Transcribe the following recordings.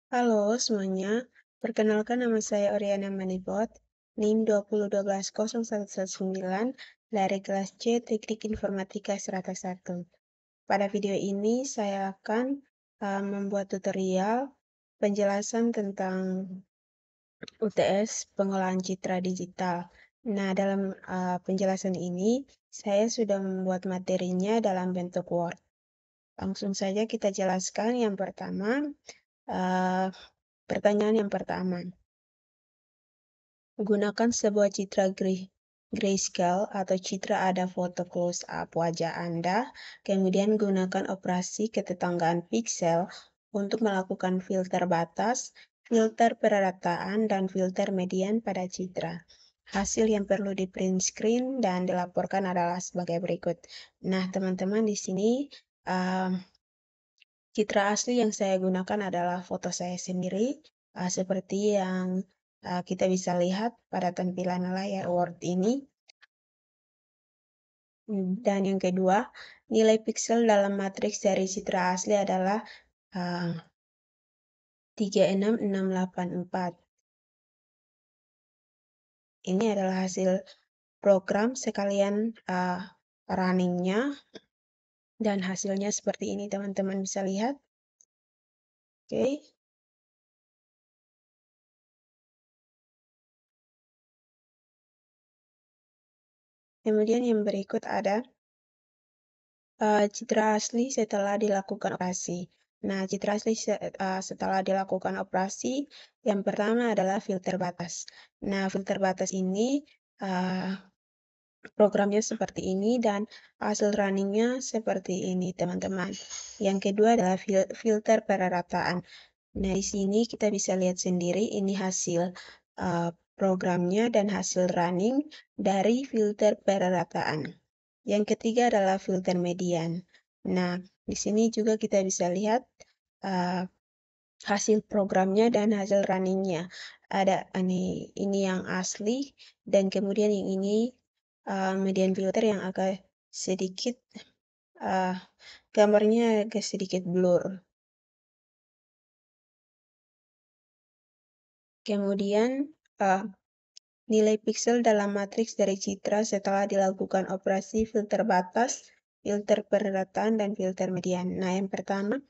Halo semuanya, perkenalkan nama saya Oriana Manipot, NIM 2012019 dari kelas C Teknik Informatika Strata 1. Pada video ini saya akan membuat tutorial penjelasan tentang UTS Pengolahan Citra Digital. Nah, dalam penjelasan ini saya sudah membuat materinya dalam bentuk Word. Langsung saja kita jelaskan yang pertama. Pertanyaan yang pertama. Gunakan sebuah citra grayscale atau citra ada foto close-up wajah Anda, kemudian gunakan operasi ketetanggaan piksel untuk melakukan filter batas, filter perataan, dan filter median pada citra. Hasil yang perlu di print screen dan dilaporkan adalah sebagai berikut. Nah, teman-teman di sini citra asli yang saya gunakan adalah foto saya sendiri, seperti yang kita bisa lihat pada tampilan layar Word ini. Dan yang kedua, nilai piksel dalam matriks dari citra asli adalah 36684. Ini adalah hasil program sekalian runningnya, dan hasilnya seperti ini teman-teman bisa lihat. Oke. Kemudian yang berikut ada citra asli setelah dilakukan operasi. Nah, citra asli setelah dilakukan operasi, yang pertama adalah filter batas. Nah, filter batas ini programnya seperti ini dan hasil runningnya seperti ini, teman-teman. Yang kedua adalah filter perataan. Nah, di sini kita bisa lihat sendiri ini hasil programnya dan hasil running dari filter perataan. Yang ketiga adalah filter median. Nah, di sini juga kita bisa lihat hasil programnya dan hasil runningnya. Ada ini yang asli, dan kemudian yang ini median filter yang agak sedikit gambarnya agak sedikit blur. Kemudian nilai piksel dalam matriks dari citra setelah dilakukan operasi filter batas, filter perataan, dan filter median. Nah, yang pertama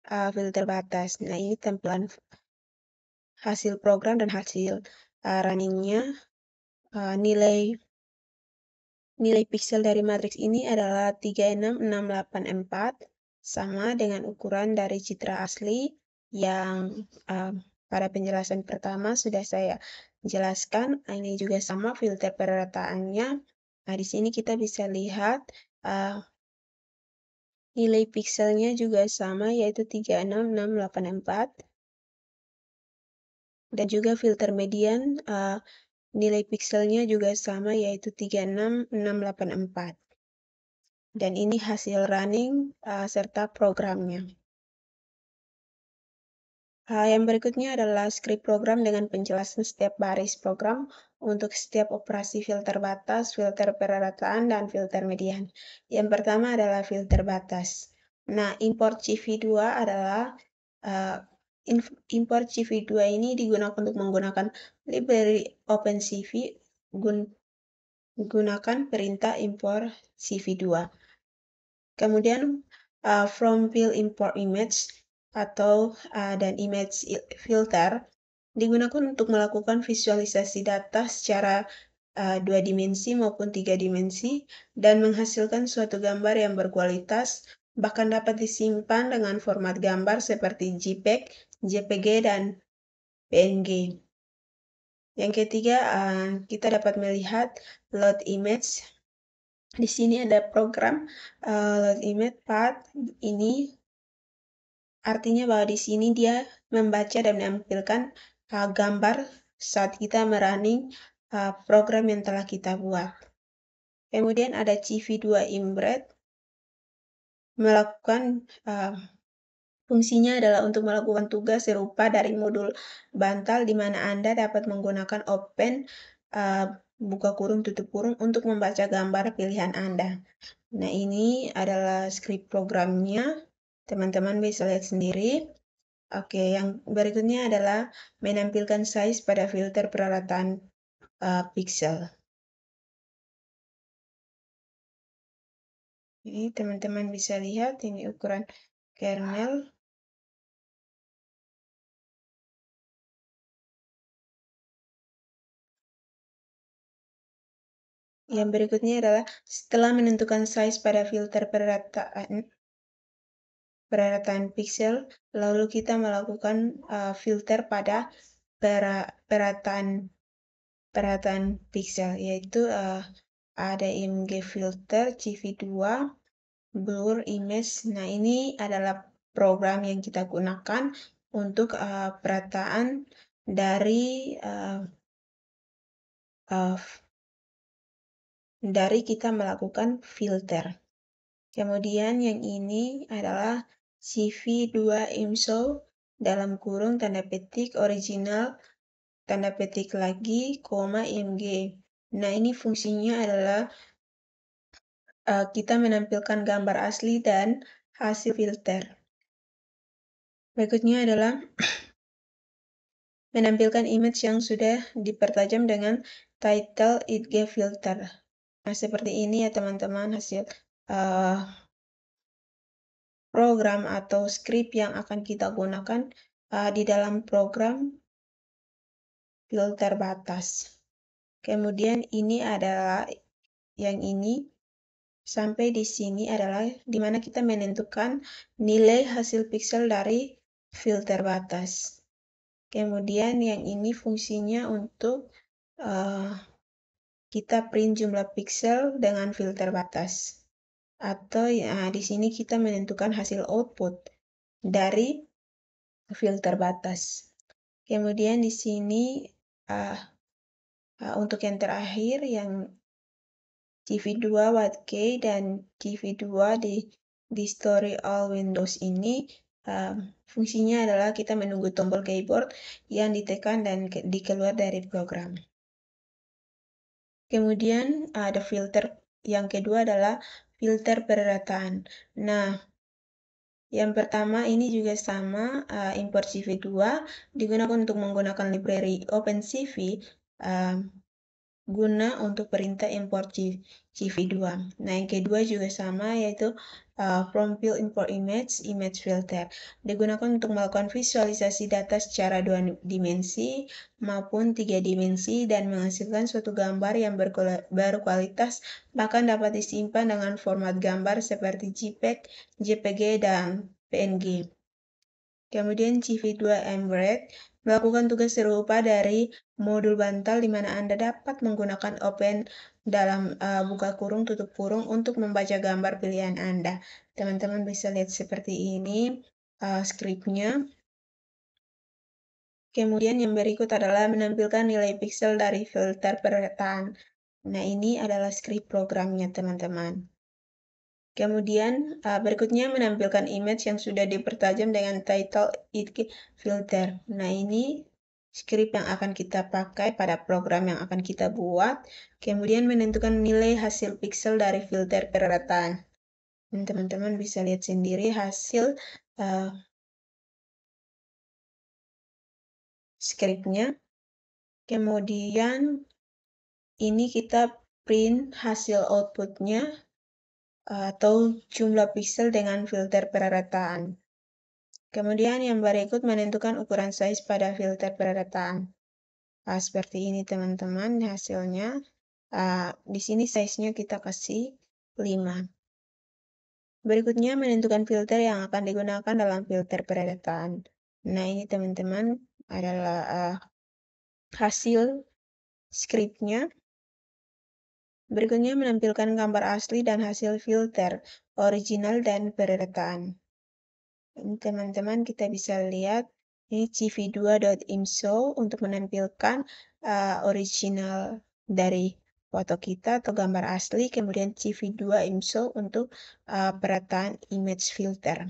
filter batas. Nah, ini tampilan hasil program dan hasil runningnya. Nilai piksel dari matriks ini adalah 36684, sama dengan ukuran dari citra asli yang pada penjelasan pertama sudah saya jelaskan. Ini juga sama filter perataannya. Nah, di sini kita bisa lihat nilai pikselnya juga sama, yaitu 36684. Dan juga filter median, nilai pikselnya juga sama, yaitu 36684. Dan ini hasil running serta programnya. Yang berikutnya adalah script program dengan penjelasan setiap baris program untuk setiap operasi filter batas, filter perataan, dan filter median. Yang pertama adalah filter batas. Nah, import CV2 adalah import CV2 ini digunakan untuk menggunakan library OpenCV, gunakan perintah import CV2. Kemudian from field import image atau dan image filter digunakan untuk melakukan visualisasi data secara 2 dimensi maupun 3 dimensi dan menghasilkan suatu gambar yang berkualitas, bahkan dapat disimpan dengan format gambar seperti JPEG, JPG, dan PNG. Yang ketiga, kita dapat melihat load image. Di sini ada program load image path. Ini artinya bahwa di sini dia membaca dan menampilkan gambar saat kita merunning program yang telah kita buat. Kemudian ada CV2 embed, melakukan fungsinya adalah untuk melakukan tugas serupa dari modul bantal, di mana Anda dapat menggunakan open buka kurung tutup kurung untuk membaca gambar pilihan Anda. Nah, ini adalah script programnya. Teman-teman bisa lihat sendiri. Oke, yang berikutnya adalah menampilkan size pada filter perarataan pixel. Jadi teman-teman bisa lihat ini ukuran kernel. Yang berikutnya adalah setelah menentukan size pada filter perarataan pixel, lalu kita melakukan filter pada perataan pixel, yaitu ada img filter, CV2, blur image. Nah, ini adalah program yang kita gunakan untuk perataan dari kita melakukan filter. Kemudian yang ini adalah CV2 IMSO dalam kurung tanda petik original tanda petik lagi, koma IMG. Nah, ini fungsinya adalah kita menampilkan gambar asli dan hasil filter. Berikutnya adalah menampilkan image yang sudah dipertajam dengan title IDG filter. Nah, seperti ini ya teman-teman hasil program atau script yang akan kita gunakan di dalam program filter batas. Kemudian ini adalah yang ini sampai di sini adalah di mana kita menentukan nilai hasil pixel dari filter batas. Kemudian yang ini fungsinya untuk kita print jumlah pixel dengan filter batas. Atau di sini kita menentukan hasil output dari filter batas. Kemudian di sini untuk yang terakhir yang CV2 Watkey dan CV2 di Story All Windows ini fungsinya adalah kita menunggu tombol keyboard yang ditekan dan dikeluar dari program. Kemudian ada filter yang kedua adalah filter perataan. Nah, yang pertama ini juga sama, import CV2 digunakan untuk menggunakan library OpenCV guna untuk perintah import CV2. Nah, yang kedua juga sama, yaitu from field import image filter. Digunakan untuk melakukan visualisasi data secara 2 dimensi maupun 3 dimensi dan menghasilkan suatu gambar yang berkualitas, bahkan dapat disimpan dengan format gambar seperti JPEG, JPG, dan PNG. Kemudian CV2 Embed melakukan tugas serupa dari modul bantal di mana Anda dapat menggunakan open dalam buka kurung tutup kurung untuk membaca gambar pilihan Anda. Teman-teman bisa lihat seperti ini skripnya. Kemudian yang berikut adalah menampilkan nilai pixel dari filter perataan. Nah, ini adalah skrip programnya teman-teman. Kemudian berikutnya menampilkan image yang sudah dipertajam dengan title IDG filter. Nah, ini script yang akan kita pakai pada program yang akan kita buat. Kemudian menentukan nilai hasil pixel dari filter perataan. Teman-teman bisa lihat sendiri hasil scriptnya. Kemudian ini kita print hasil outputnya atau jumlah pixel dengan filter perataan. Kemudian yang berikut menentukan ukuran size pada filter perataan. Seperti ini teman-teman hasilnya. Di sini size-nya kita kasih 5. Berikutnya menentukan filter yang akan digunakan dalam filter perataan. Nah, ini teman-teman adalah hasil scriptnya. Berikutnya menampilkan gambar asli dan hasil filter original dan perataan. Ini teman-teman kita bisa lihat ini cv2.imso untuk menampilkan original dari foto kita atau gambar asli, kemudian cv2imso untuk perataan image filter.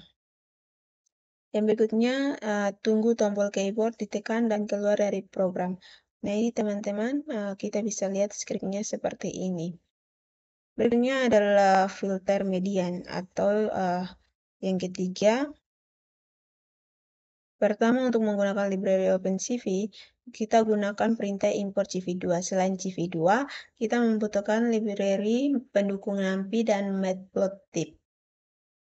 Yang berikutnya tunggu tombol keyboard ditekan dan keluar dari program. Nah, ini teman-teman kita bisa lihat skripnya seperti ini. Berikutnya adalah filter median atau yang ketiga Pertama, untuk menggunakan library OpenCV, kita gunakan perintah import CV2. Selain CV2, kita membutuhkan library pendukung NumPy dan Matplotlib.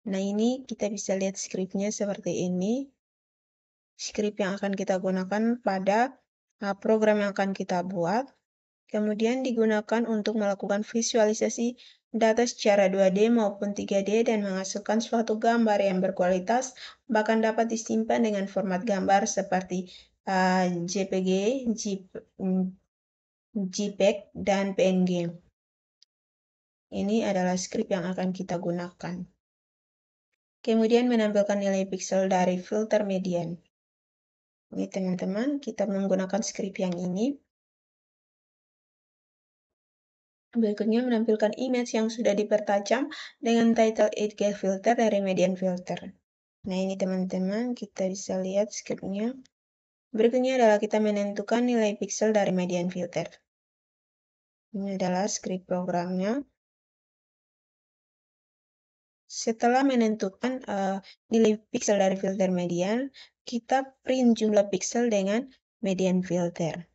Nah, ini kita bisa lihat skripnya seperti ini. Skrip yang akan kita gunakan pada program yang akan kita buat. Kemudian digunakan untuk melakukan visualisasi data secara 2D maupun 3D dan menghasilkan suatu gambar yang berkualitas, bahkan dapat disimpan dengan format gambar seperti JPG, JPEG, dan PNG. Ini adalah skrip yang akan kita gunakan. Kemudian menampilkan nilai piksel dari filter median. Ini teman-teman, kita menggunakan skrip yang ini. Berikutnya menampilkan image yang sudah dipertajam dengan title 8K filter dari median filter. Nah, ini teman-teman, kita bisa lihat skripnya. Berikutnya adalah kita menentukan nilai piksel dari median filter. Ini adalah skrip programnya. Setelah menentukan nilai piksel dari filter median, kita print jumlah piksel dengan median filter.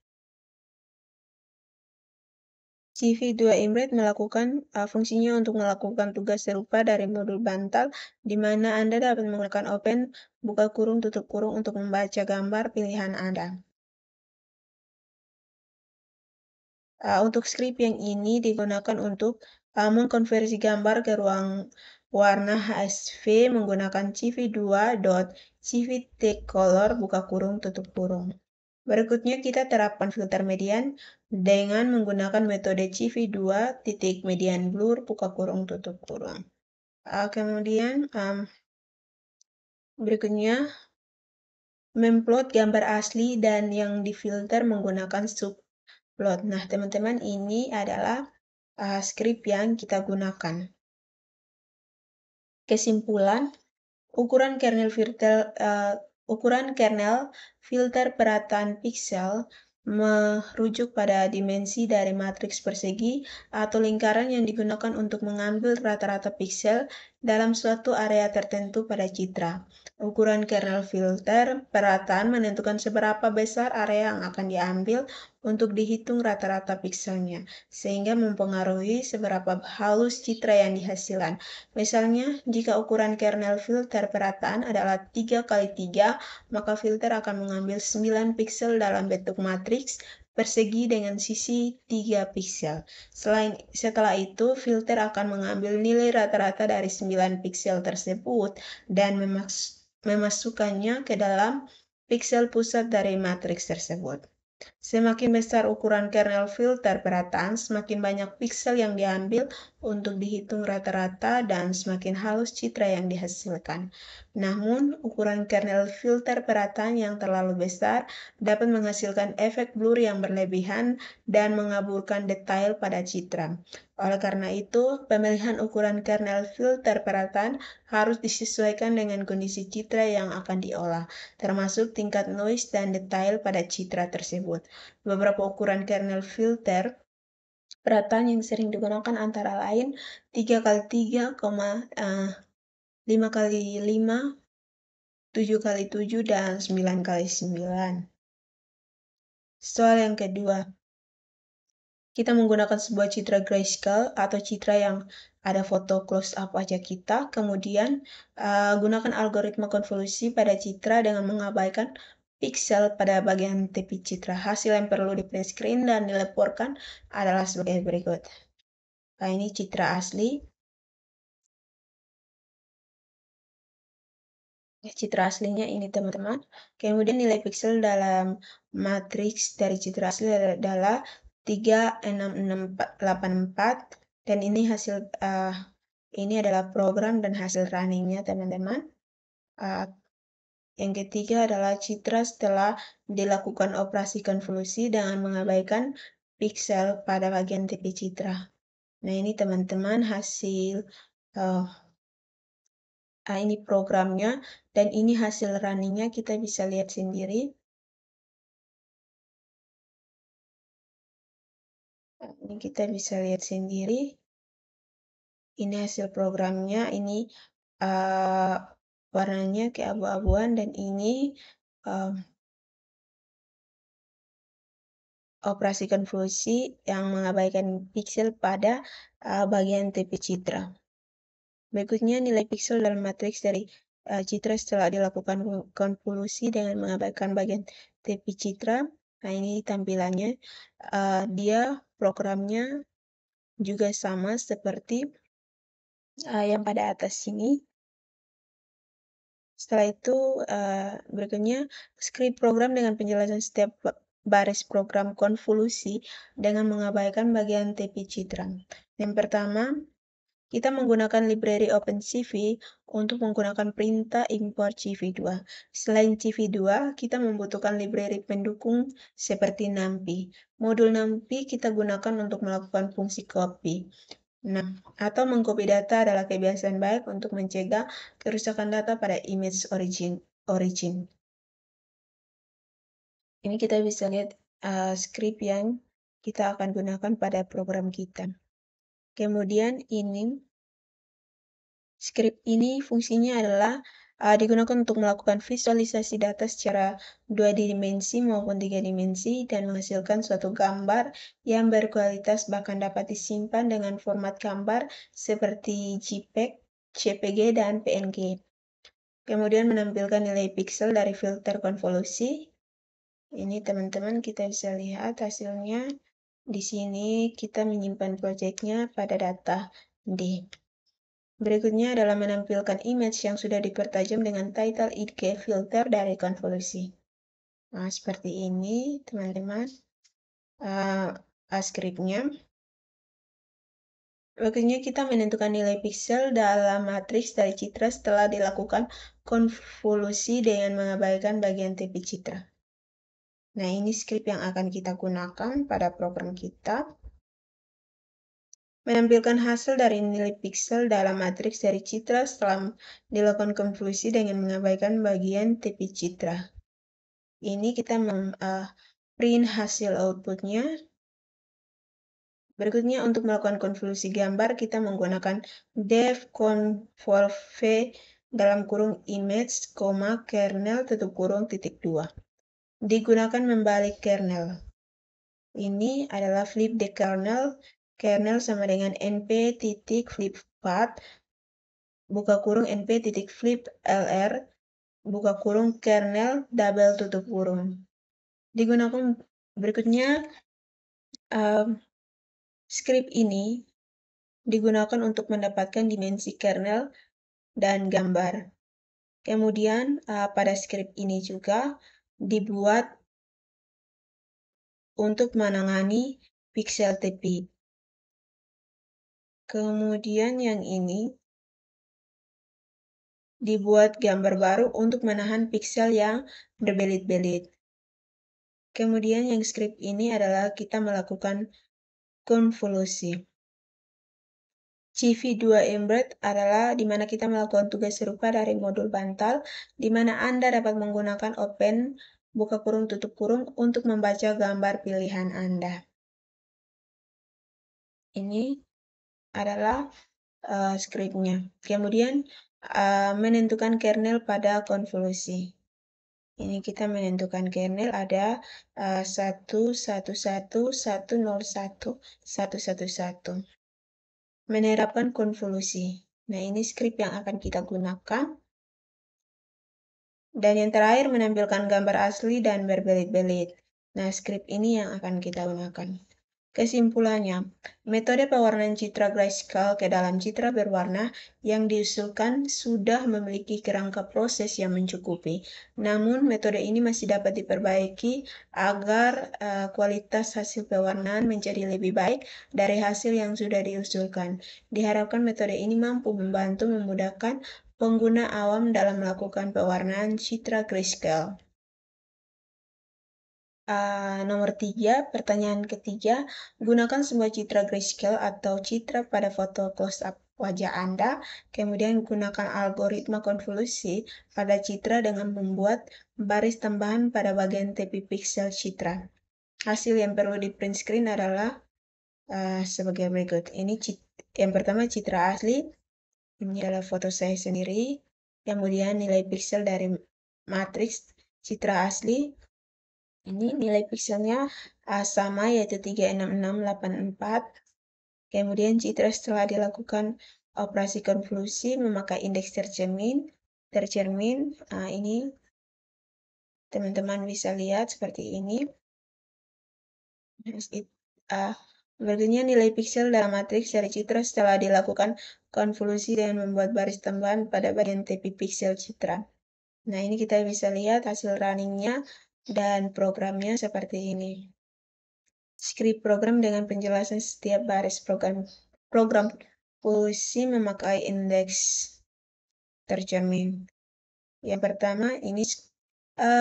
CV2Embed melakukan fungsinya untuk melakukan tugas serupa dari modul bantal, di mana Anda dapat menggunakan open, buka kurung, tutup kurung untuk membaca gambar pilihan Anda. Untuk skrip yang ini digunakan untuk mengkonversi gambar ke ruang warna HSV menggunakan cv2.cvTextcolor buka kurung tutup kurung. Berikutnya kita terapkan filter median dengan menggunakan metode CV2 titik median blur buka kurung tutup kurung. Kemudian berikutnya memplot gambar asli dan yang difilter menggunakan subplot. Nah, teman-teman, ini adalah skrip yang kita gunakan. Kesimpulan, ukuran kernel filter perataan piksel merujuk pada dimensi dari matriks persegi atau lingkaran yang digunakan untuk mengambil rata-rata piksel dalam suatu area tertentu pada citra. Ukuran kernel filter perataan menentukan seberapa besar area yang akan diambil untuk dihitung rata-rata pikselnya, sehingga mempengaruhi seberapa halus citra yang dihasilkan. Misalnya, jika ukuran kernel filter perataan adalah 3x3, maka filter akan mengambil 9 piksel dalam bentuk matriks persegi dengan sisi 3 piksel. Setelah itu, filter akan mengambil nilai rata-rata dari 9 piksel tersebut dan memasukkannya ke dalam piksel pusat dari matriks tersebut. Semakin besar ukuran kernel filter perataan, semakin banyak piksel yang diambil untuk dihitung rata-rata dan semakin halus citra yang dihasilkan. Namun, ukuran kernel filter perataan yang terlalu besar dapat menghasilkan efek blur yang berlebihan dan mengaburkan detail pada citra. Oleh karena itu, pemilihan ukuran kernel filter perataan harus disesuaikan dengan kondisi citra yang akan diolah, termasuk tingkat noise dan detail pada citra tersebut. Beberapa ukuran kernel filter perataan yang sering digunakan antara lain 3x3, 5x5, 7x7, dan 9x9. Soal yang kedua, kita menggunakan sebuah citra grayscale atau citra yang ada foto close up wajah kita, kemudian gunakan algoritma konvolusi pada citra dengan mengabaikan piksel pada bagian tepi citra. Hasil yang perlu di print screen dan dilaporkan adalah sebagai berikut. Nah, ini citra asli. Citra aslinya ini teman-teman. Kemudian nilai piksel dalam matriks dari citra asli adalah 36684 dan ini hasil ini adalah program dan hasil runningnya teman-teman. Yang ketiga adalah citra setelah dilakukan operasi konvolusi dengan mengabaikan piksel pada bagian tepi citra. Nah, ini teman-teman hasil ini programnya dan ini hasil runningnya, kita bisa lihat sendiri. Ini kita bisa lihat sendiri. Ini hasil programnya, ini warnanya keabu-abuan dan ini operasi konvolusi yang mengabaikan piksel pada bagian tepi citra. Berikutnya nilai piksel dalam matriks dari citra setelah dilakukan konvolusi dengan mengabaikan bagian tepi citra. Nah, ini tampilannya. Dia programnya juga sama seperti yang pada atas sini. Setelah itu, berikutnya script program dengan penjelasan setiap baris program konvolusi dengan mengabaikan bagian tepi citra. Yang pertama, kita menggunakan library OpenCV untuk menggunakan perintah import CV2. Selain CV2, kita membutuhkan library pendukung seperti NumPy. Modul NumPy kita gunakan untuk melakukan fungsi copy. Nah, atau mengcopy data adalah kebiasaan baik untuk mencegah kerusakan data pada image origin. Ini kita bisa lihat script yang kita akan gunakan pada program kita. Kemudian ini script ini fungsinya adalah digunakan untuk melakukan visualisasi data secara 2 dimensi maupun 3 dimensi dan menghasilkan suatu gambar yang berkualitas bahkan dapat disimpan dengan format gambar seperti JPEG, JPG, dan PNG. Kemudian menampilkan nilai piksel dari filter konvolusi. Ini teman-teman kita bisa lihat hasilnya. Di sini kita menyimpan proyeknya pada data D. Berikutnya adalah menampilkan image yang sudah dipertajam dengan title IG filter dari konvolusi. Nah, seperti ini teman-teman skripnya. Berikutnya kita menentukan nilai piksel dalam matriks dari citra setelah dilakukan konvolusi dengan mengabaikan bagian tepi citra. Nah, ini script yang akan kita gunakan pada program kita. Menampilkan hasil dari nilai piksel dalam matriks dari citra setelah dilakukan konvolusi dengan mengabaikan bagian tepi citra. Ini kita print hasil outputnya. Berikutnya untuk melakukan konvolusi gambar kita menggunakan def convolve dalam kurung image, kernel tutup kurung (2). Digunakan membalik kernel. Ini adalah flip the kernel. Kernel sama dengan np.flippath buka kurung np.flip lr buka kurung kernel double tutup kurung. Digunakan berikutnya script ini digunakan untuk mendapatkan dimensi kernel dan gambar. Kemudian pada script ini juga dibuat untuk menangani piksel tepi. Kemudian yang ini dibuat gambar baru untuk menahan piksel yang berbelit-belit. Kemudian yang script ini adalah kita melakukan konvolusi. CV2 Embed adalah di mana kita melakukan tugas serupa dari modul bantal, di mana Anda dapat menggunakan open buka kurung tutup kurung untuk membaca gambar pilihan Anda. Ini adalah scriptnya. Kemudian menentukan kernel pada konvolusi. Ini kita menentukan kernel ada 1.1.1.1.0.1.1.1.1. Menerapkan konvolusi. Nah, ini script yang akan kita gunakan. Dan yang terakhir menampilkan gambar asli dan berbelit-belit. Nah, script ini yang akan kita gunakan. Kesimpulannya, metode pewarnaan citra grayscale ke dalam citra berwarna yang diusulkan sudah memiliki kerangka proses yang mencukupi. Namun, metode ini masih dapat diperbaiki agar kualitas hasil pewarnaan menjadi lebih baik dari hasil yang sudah diusulkan. Diharapkan metode ini mampu membantu memudahkan pengguna awam dalam melakukan pewarnaan citra grayscale. Nomor 3, pertanyaan ketiga, gunakan sebuah citra grayscale atau citra pada foto close-up wajah Anda, kemudian gunakan algoritma konvolusi pada citra dengan membuat baris tambahan pada bagian tepi piksel citra. Hasil yang perlu di print screen adalah sebagai berikut. Ini yang pertama citra asli, ini adalah foto saya sendiri, kemudian nilai piksel dari matriks citra asli, ini nilai pikselnya sama yaitu 36684. Kemudian citra setelah dilakukan operasi konvolusi memakai indeks tercermin. Ini teman-teman bisa lihat seperti ini. Berikutnya nilai piksel dalam matriks dari citra setelah dilakukan konvolusi dengan membuat baris tambahan pada bagian tepi piksel citra. Nah, ini kita bisa lihat hasil runningnya dan programnya seperti ini. Script program dengan penjelasan setiap baris program konvolusi memakai indeks tercermin. Yang pertama, ini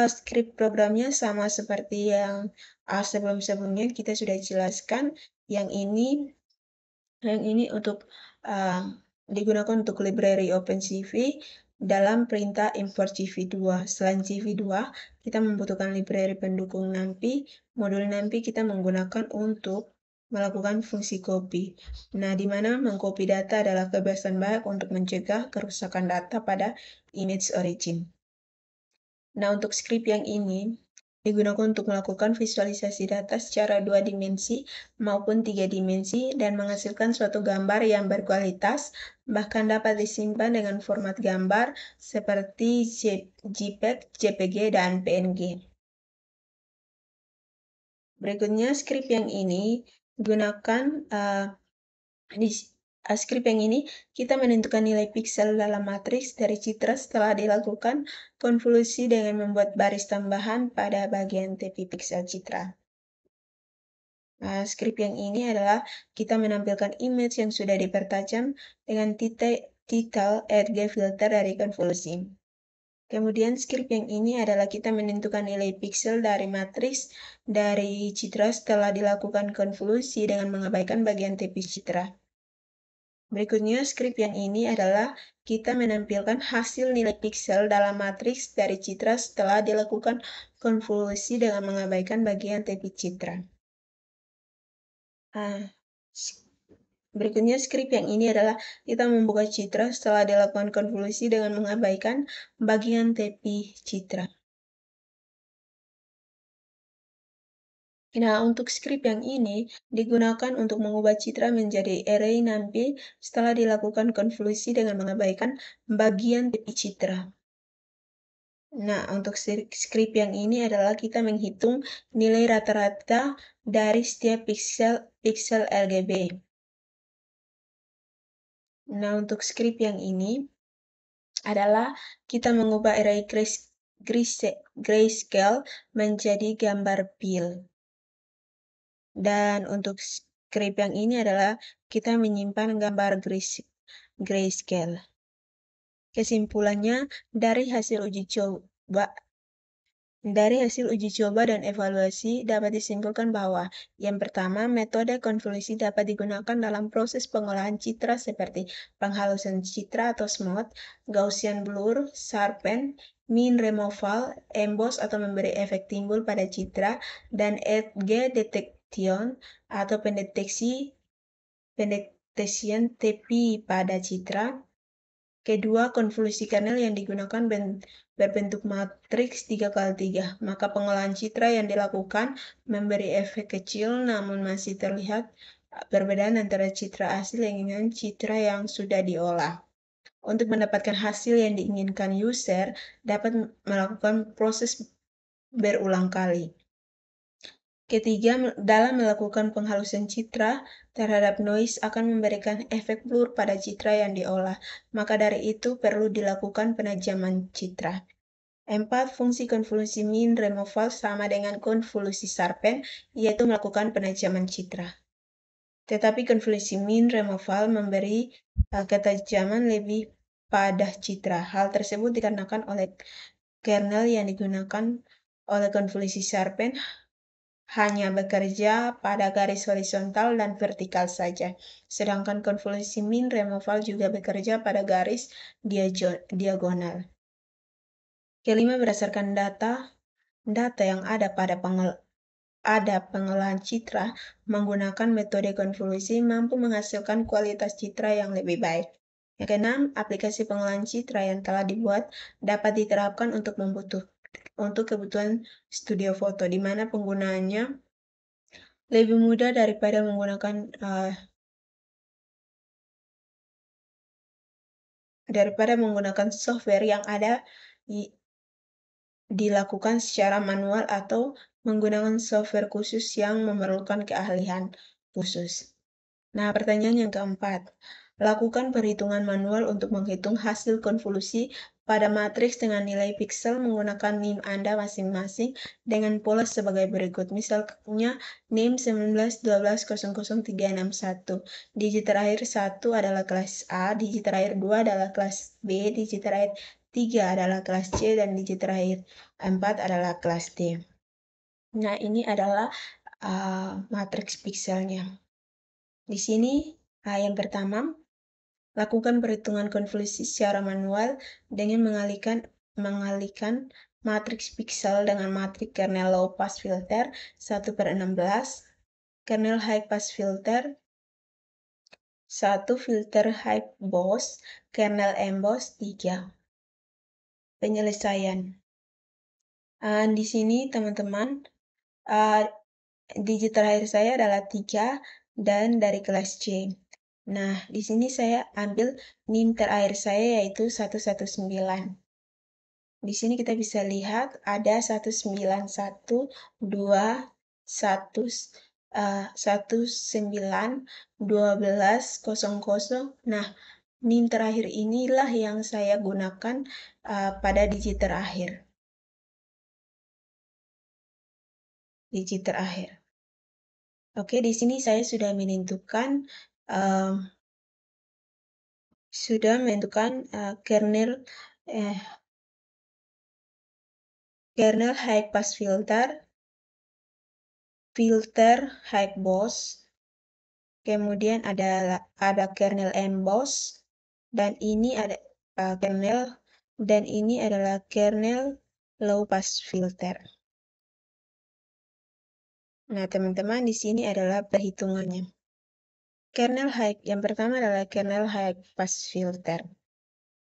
script programnya sama seperti yang sebelum-sebelumnya kita sudah jelaskan. Yang ini untuk digunakan untuk library OpenCV dalam perintah import CV2. Selain CV2, kita membutuhkan library pendukung NumPy. Modul NumPy kita menggunakan untuk melakukan fungsi copy. Nah, di mana mengcopy data adalah kebiasaan baik untuk mencegah kerusakan data pada image origin. Nah, untuk script yang ini digunakan untuk melakukan visualisasi data secara 2 dimensi maupun 3 dimensi dan menghasilkan suatu gambar yang berkualitas, bahkan dapat disimpan dengan format gambar seperti JPEG, JPG, dan PNG. Berikutnya, script yang ini gunakan script yang ini kita menentukan nilai piksel dalam matriks dari citra setelah dilakukan konvolusi dengan membuat baris tambahan pada bagian tepi piksel citra. Script yang ini adalah kita menampilkan image yang sudah dipertajam dengan title RG filter dari konvolusi. Kemudian script yang ini adalah kita menentukan nilai piksel dari matriks dari citra setelah dilakukan konvolusi dengan mengabaikan bagian tepi citra. Berikutnya, script yang ini adalah kita menampilkan hasil nilai piksel dalam matriks dari citra setelah dilakukan konvolusi dengan mengabaikan bagian tepi citra. Berikutnya, script yang ini adalah kita membuka citra setelah dilakukan konvolusi dengan mengabaikan bagian tepi citra. Nah, untuk script yang ini digunakan untuk mengubah citra menjadi array NumPy setelah dilakukan konvolusi dengan mengabaikan bagian tepi citra. Nah, untuk script yang ini adalah kita menghitung nilai rata-rata dari setiap piksel RGB. Nah, untuk script yang ini adalah kita mengubah array grayscale menjadi gambar pil. Dan untuk script yang ini adalah kita menyimpan gambar grayscale. Kesimpulannya, dari hasil uji coba dan evaluasi dapat disimpulkan bahwa yang pertama, metode konvolusi dapat digunakan dalam proses pengolahan citra seperti penghalusan citra atau smooth, Gaussian blur, sharpen, mean removal, emboss atau memberi efek timbul pada citra, dan edge detection atau pendeteksian tepi pada citra. Kedua, konvolusi kernel yang digunakan berbentuk matriks 3x3, maka pengolahan citra yang dilakukan memberi efek kecil namun masih terlihat perbedaan antara citra asli dengan citra yang sudah diolah. Untuk mendapatkan hasil yang diinginkan user, dapat melakukan proses berulang kali. Ketiga, dalam melakukan penghalusan citra terhadap noise akan memberikan efek blur pada citra yang diolah, maka dari itu perlu dilakukan penajaman citra. 4. Fungsi konvolusi mean removal sama dengan konvolusi sharpen, yaitu melakukan penajaman citra. Tetapi konvolusi mean removal memberi ketajaman lebih pada citra. Hal tersebut dikarenakan oleh kernel yang digunakan oleh konvolusi sharpen hanya bekerja pada garis horizontal dan vertikal saja, sedangkan konvolusi mean removal juga bekerja pada garis diagonal. Kelima, berdasarkan data yang ada pada pengolahan citra menggunakan metode konvolusi mampu menghasilkan kualitas citra yang lebih baik. Yang keenam, aplikasi pengolahan citra yang telah dibuat dapat diterapkan untuk untuk kebutuhan studio foto, di mana penggunaannya lebih mudah daripada menggunakan software yang ada dilakukan secara manual atau menggunakan software khusus yang memerlukan keahlian khusus. Nah, pertanyaan yang keempat. Lakukan perhitungan manual untuk menghitung hasil konvolusi pada matriks dengan nilai piksel menggunakan NIM Anda masing-masing dengan pola sebagai berikut. Misalnya NIM 1912000361. Digit terakhir 1 adalah kelas A, digit terakhir 2 adalah kelas B, digit terakhir 3 adalah kelas C, dan digit terakhir 4 adalah kelas D. Nah, ini adalah matriks pikselnya. Di sini, yang pertama, lakukan perhitungan konvolusi secara manual dengan mengalihkan matriks piksel dengan matriks kernel low pass filter 1/16, kernel high pass filter 1, filter high boss, kernel emboss 3. Penyelesaian. Di sini teman-teman, digit terakhir saya adalah 3 dan dari kelas C. Nah, di sini saya ambil NIM terakhir saya yaitu 119. Di sini kita bisa lihat ada 191, 2, 1, 19, 1200. Nah, NIM terakhir inilah yang saya gunakan pada digit terakhir. Oke, di sini saya sudah menentukan kernel high pass filter, filter high boss, kemudian ada kernel emboss, dan ini ada dan ini adalah kernel low pass filter. Nah, teman-teman, di sini adalah perhitungannya. Yang pertama adalah kernel high pass filter.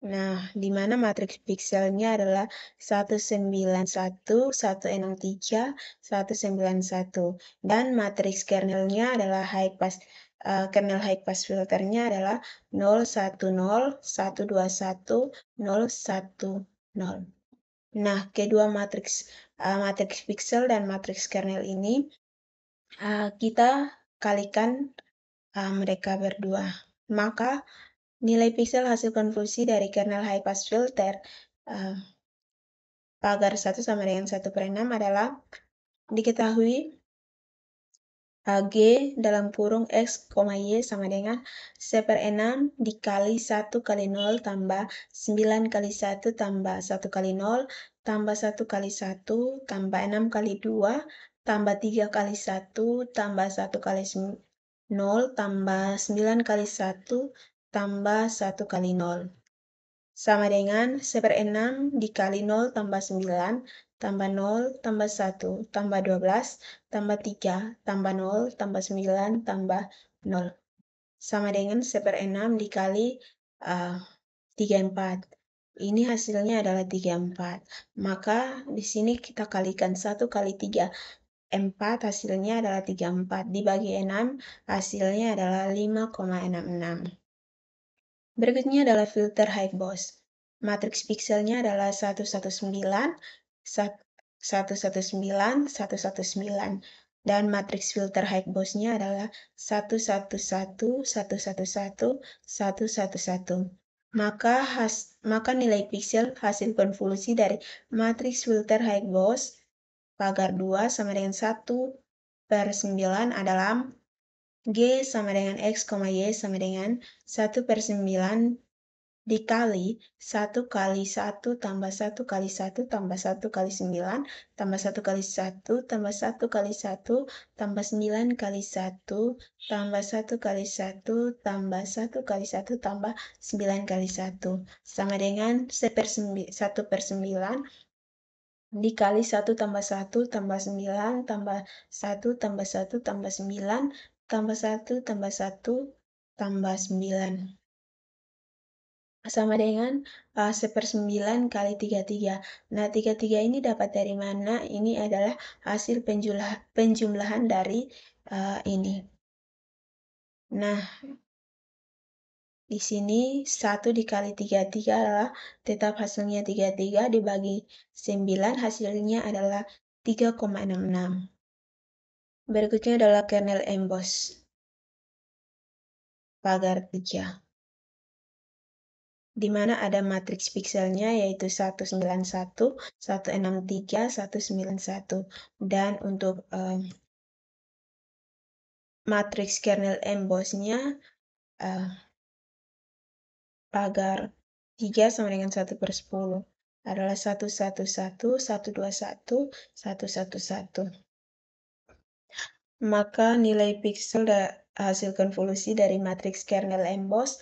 Nah, di mana matriks pikselnya adalah 191, 163, 191. Dan matriks kernelnya adalah kernel high pass filternya adalah 010, 121, 010. Nah, kedua matriks piksel dan matriks kernel ini kita kalikan mereka berdua. Maka nilai piksel hasil konvolusi dari kernel high pass filter pagar 1 sama dengan 1/6 adalah diketahui G dalam kurung X, Y sama dengan 1/6 dikali 1 kali 0 tambah 9 kali 1 tambah 1 kali 0 tambah 1 kali 1 tambah 6 kali 2 tambah 3 kali 1 tambah 1 kali 0 tambah 9 kali 1 tambah 1 kali 0. Sama dengan 1/6 dikali 0 tambah 9 tambah 0 tambah 1 tambah 12 tambah 3 tambah 0 tambah 9 tambah 0. Sama dengan 1/6 dikali 34. Ini hasilnya adalah 34. Maka di sini kita kalikan 1 kali 3. 4 hasilnya adalah 34. Dibagi 6 hasilnya adalah 5,66. Berikutnya adalah filter high boss. Matriks pikselnya adalah 119, 119, 119. Dan matriks filter high boss-nya adalah 111, 111, 111. Maka nilai piksel hasil konvolusi dari matriks filter high boss pagar 2 sama dengan 1/9 adalah G sama dengan X, Y sama dengan 1/9 dikali 1 kali 1 tambah 1 kali 1 tambah 1 kali 9 tambah 1 kali 1 tambah 1 kali 1 tambah 9 kali 1 tambah 1 kali 1 tambah 1 kali 1 tambah 9 kali 1 sama dengan 1/9 dikali 1 tambah 1 tambah 9 tambah 1 tambah 1 tambah 9 tambah 1 tambah 1 tambah 9. sama dengan 1/9 kali 33. Nah, 33 ini dapat dari mana? Ini adalah hasil penjumlahan dari ini. Nah, di sini 1 dikali 33 adalah tetap hasilnya 33 dibagi 9 hasilnya adalah 3,66. Berikutnya adalah kernel emboss pagar 3. Di mana ada matriks pikselnya yaitu 191, 163, 191. Dan untuk matriks kernel embossnya pagar 3 sama dengan 1/10 adalah 111, 121, 111. Maka nilai piksel hasil konvolusi dari matriks kernel emboss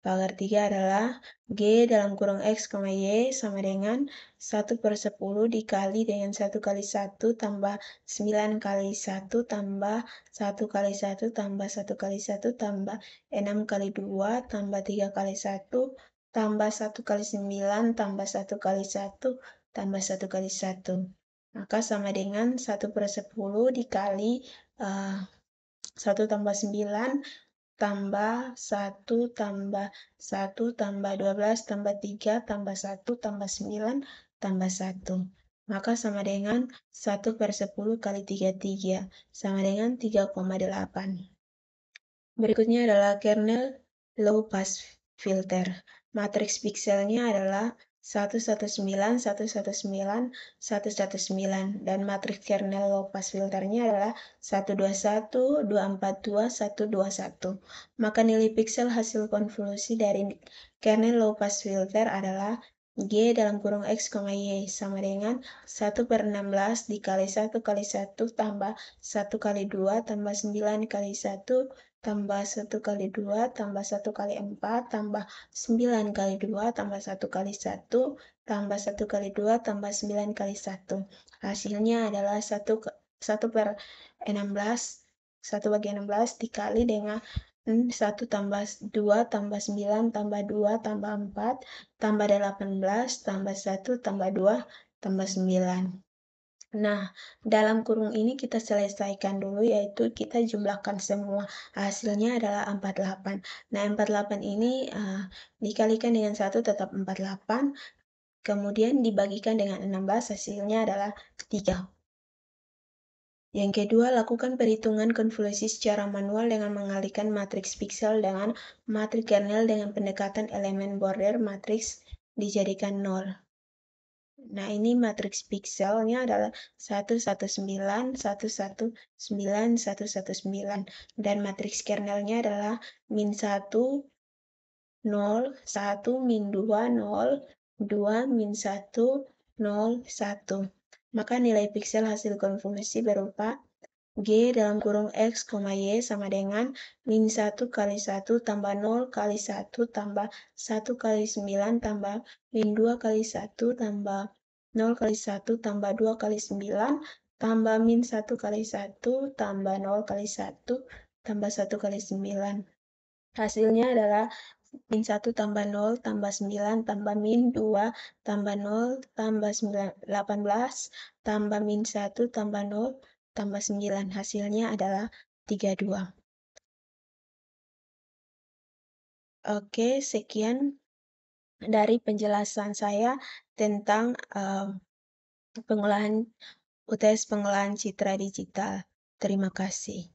pagar 3 adalah G dalam kurung X, Y sama dengan 1/10 dikali dengan 1 kali 1 tambah 9 kali 1 tambah 1 kali 1 tambah 1 kali 1 tambah 6 kali 2 tambah 3 kali 1 tambah 1 kali 9 tambah 1 kali 1 tambah 1 kali 1. Maka sama dengan 1/10 dikali 1 tambah 9 tambah 1 tambah 1 tambah 12 tambah 3 tambah 1 tambah 9 tambah 1. Maka sama dengan 1/10 kali 33 sama dengan 3,8. Berikutnya adalah kernel low pass filter. Matriks pikselnya adalah 119, 119, 119 dan matriks kernel low pass filternya adalah 121, 242, 121. Maka nilai piksel hasil konvolusi dari kernel low pass filter adalah G dalam kurung X, Y sama dengan 1/16 dikali 1 kali 1 tambah 1 kali 2 tambah 9 kali 1 tambah 1 kali 2 tambah 1 kali 4 tambah 9 kali 2 tambah 1 kali 1 tambah 1 kali 2 tambah 9 kali 1. Hasilnya adalah 1/16, 1/16 dikali dengan 1 tambah 2 tambah 9 tambah 2 tambah 4 tambah 18 tambah 1 tambah 2 tambah 9. Nah, dalam kurung ini kita selesaikan dulu yaitu kita jumlahkan semua. Hasilnya adalah 48. Nah, 48 ini dikalikan dengan 1 tetap 48. Kemudian dibagikan dengan 16 hasilnya adalah 3. Yang kedua, lakukan perhitungan konvolusi secara manual dengan mengalihkan matriks piksel dengan matriks kernel dengan pendekatan elemen border matriks dijadikan 0. Nah, ini matriks pikselnya adalah 119, 119, 119. Dan matriks kernelnya adalah min 1, 0, 1, min 2, 0, 2, min 1, 0, 1. Maka nilai piksel hasil konvolusi berupa G dalam kurung X, Y sama dengan min 1 kali 1 tambah 0 kali 1 tambah 1 kali 9 tambah min 2 kali 1 tambah 0 kali 1 tambah 2 kali 9 tambah min 1 kali 1 tambah 0 kali 1 tambah 1 kali 9. Hasilnya adalah min 1 tambah 0 tambah 9 tambah min 2 tambah 0 tambah 18 tambah min 1 tambah 0 tambah 9. Hasilnya adalah 32. Oke, sekian dari penjelasan saya tentang pengolahan UTS pengolahan citra digital. Terima kasih.